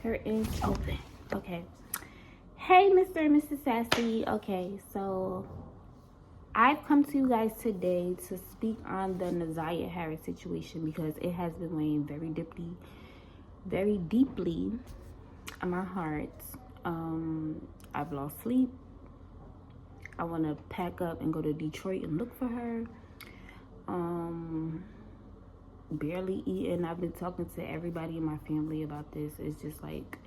curtains open. Okay. Hey, Mr. and Mrs. Sassy. Okay, so I've come to you guys today to speak on the Naziah Harris situation because it has been weighing very deeply on my heart. I've lost sleep. I want to pack up and go to Detroit and look for her. Barely eating. I've been talking to everybody in my family about this. It's just like,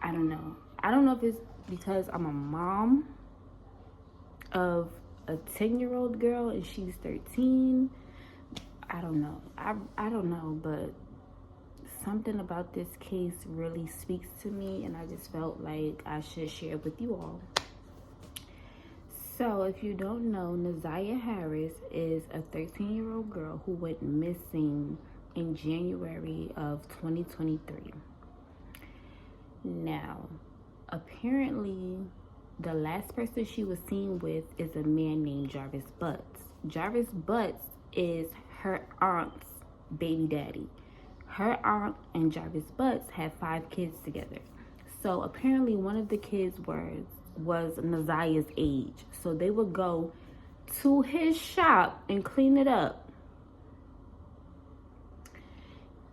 I don't know if it's because I'm a mom of a 10-year-old girl and she's 13. I don't know. I don't know, but something about this case really speaks to me, and I just felt like I should share it with you all. So if you don't know, Naziah Harris is a 13-year-old girl who went missing in January of 2023. Now, apparently, the last person she was seen with is a man named Jarvis Butts. Jarvis Butts is her aunt's baby daddy. Her aunt and Jarvis Butts had 5 kids together. So apparently one of the kids was Naziah's age. So they would go to his shop and clean it up.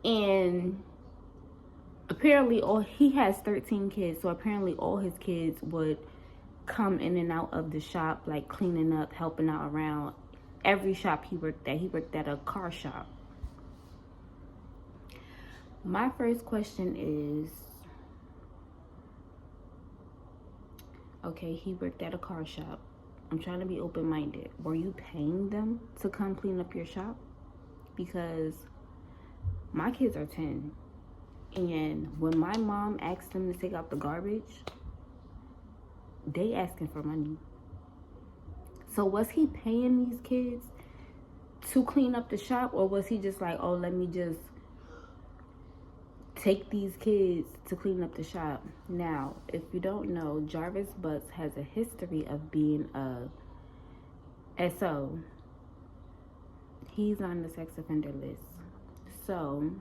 And apparently he has 13 kids. So apparently all his kids would come in and out of the shop, like cleaning up, helping out around every shop he worked at. He worked at a car shop. My first question is, okay, he worked at a car shop. I'm trying to be open-minded. Were you paying them to come clean up your shop? Because my kids are 10. And when my mom asked them to take out the garbage, they asking for money. So was he paying these kids to clean up the shop? Or was he just like, oh, let me just take these kids to clean up the shop? Now, if you don't know, Jarvis Butts has a history of being a SO. He's on the sex offender list. So,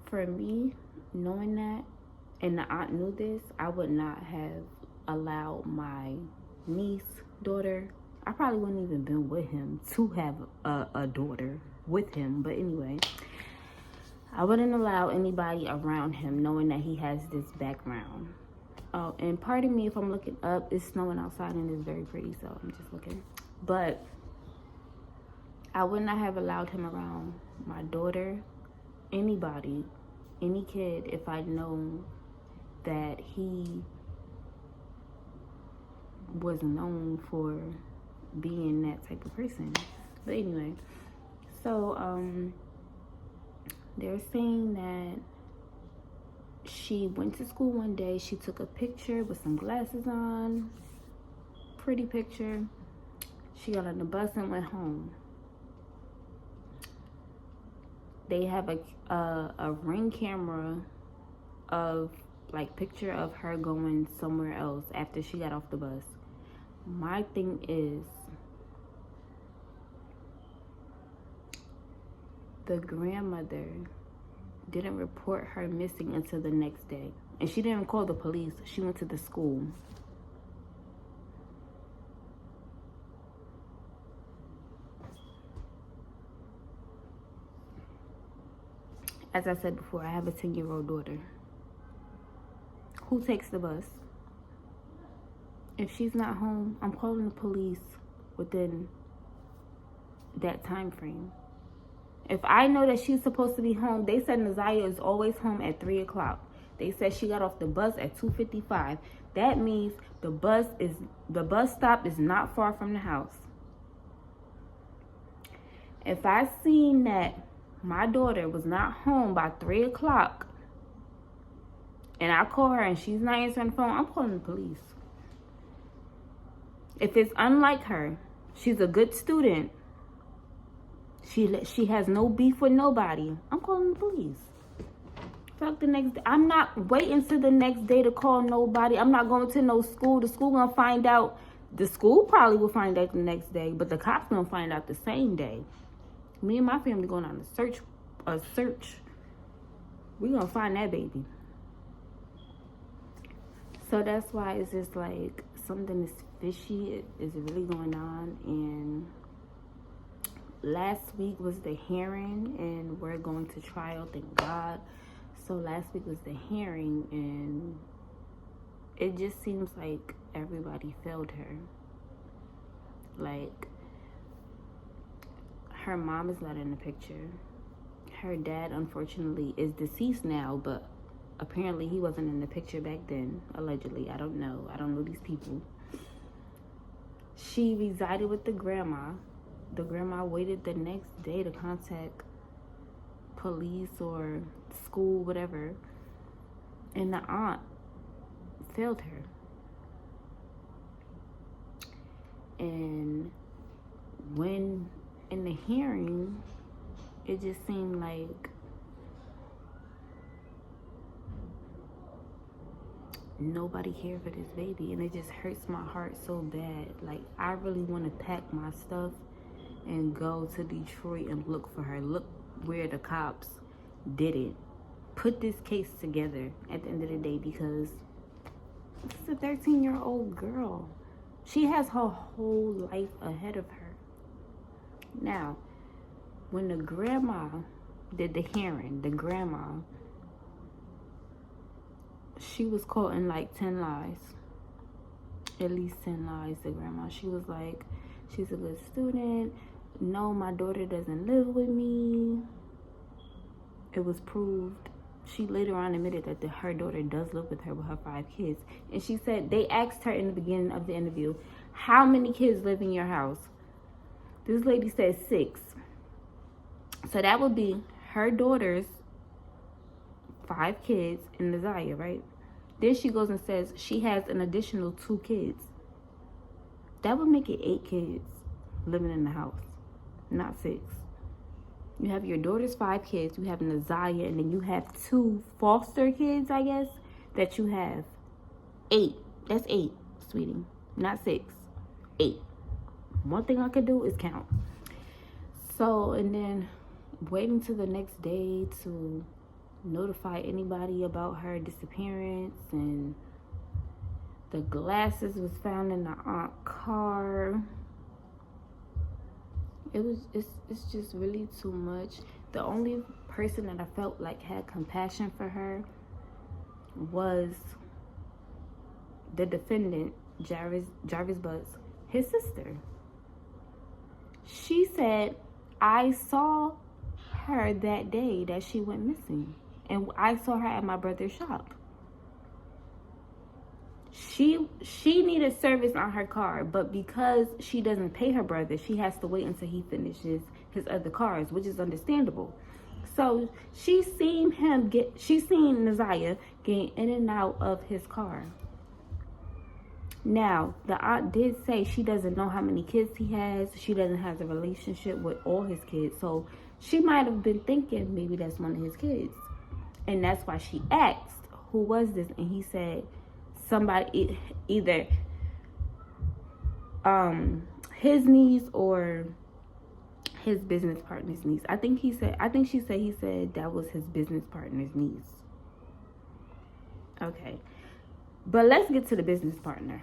for me, knowing that, and the aunt knew this, I would not have allowed my niece, daughter, I probably wouldn't even been with him to have a daughter with him. But anyway, I wouldn't allow anybody around him knowing that he has this background. Oh, and pardon me if I'm looking up. It's snowing outside and it's very pretty, so I'm just looking. But I would not have allowed him around my daughter, anybody, any kid, if I'd known that he was known for being that type of person. But anyway, so they're saying that she went to school one day. She took a picture with some glasses on. Pretty picture. She got on the bus and went home. They have a ring camera of like picture of her going somewhere else after she got off the bus. My thing is, the grandmother didn't report her missing until the next day. And she didn't call the police. She went to the school. As I said before, I have a 10-year-old daughter. Who takes the bus? If she's not home, I'm calling the police within that time frame. If I know that she's supposed to be home, they said Naziah is always home at 3 o'clock. They said she got off the bus at 2:55. That means the bus stop is not far from the house. If I seen that my daughter was not home by 3 o'clock and I call her and she's not answering the phone, I'm calling the police. If it's unlike her, she's a good student, she has no beef with nobody, I'm calling the police. Fuck the next day. I'm not waiting till the next day to call nobody. I'm not going to no school. The school gonna find out. The school probably will find out the next day, but the cops gonna find out the same day. Me and my family going on a search we gonna find that baby. So that's why it's just like something is fishy is really going on. And last week was the hearing, and we're going to trial, thank God. So last week was the hearing, and it just seems like everybody failed her. Like, her mom is not in the picture. Her dad, unfortunately, is deceased now, but apparently he wasn't in the picture back then, allegedly. I don't know. I don't know these people. She resided with the grandma. The grandma waited the next day to contact police or school, whatever. And the aunt failed her. And when in the hearing, it just seemed like nobody cared for this baby, and it just hurts my heart so bad. Like, I really want to pack my stuff and go to Detroit and look for her. Look where the cops did it. Put this case together at the end of the day, because this is a 13-year-old girl. She has her whole life ahead of her. Now, when the grandma did the hearing, the grandma, she was caught in like 10 lies. At least 10 lies, the grandma. She was like, she's a good student. No, my daughter doesn't live with me. It was proved. She later on admitted that her daughter does live with her with her 5 kids. And she said, they asked her in the beginning of the interview, how many kids live in your house? This lady said 6. So that would be her daughter's 5 kids and Nazaya, right? Then she goes and says she has an additional 2 kids. That would make it 8 kids living in the house, not 6. You have your daughter's 5 kids, you have Nazaya, and then you have 2 foster kids, I guess, that you have. 8. That's 8, sweetie. Not 6. 8. One thing I could do is count. So, and then waiting till the next day to notify anybody about her disappearance, and the glasses was found in the aunt car. It's just really too much. The only person that I felt like had compassion for her was the defendant, Jarvis Butts, his sister. She said, I saw her that day that she went missing, and I saw her at my brother's shop. She needed service on her car, but because she doesn't pay her brother, she has to wait until he finishes his other cars, which is understandable. So she seen Nazaya getting in and out of his car. Now, the aunt did say she doesn't know how many kids he has. She doesn't have a relationship with all his kids. So she might have been thinking maybe that's one of his kids. And that's why she asked, who was this? And he said, somebody, either his niece or his business partner's niece. I think he said that was his business partner's niece. Okay. But let's get to the business partner.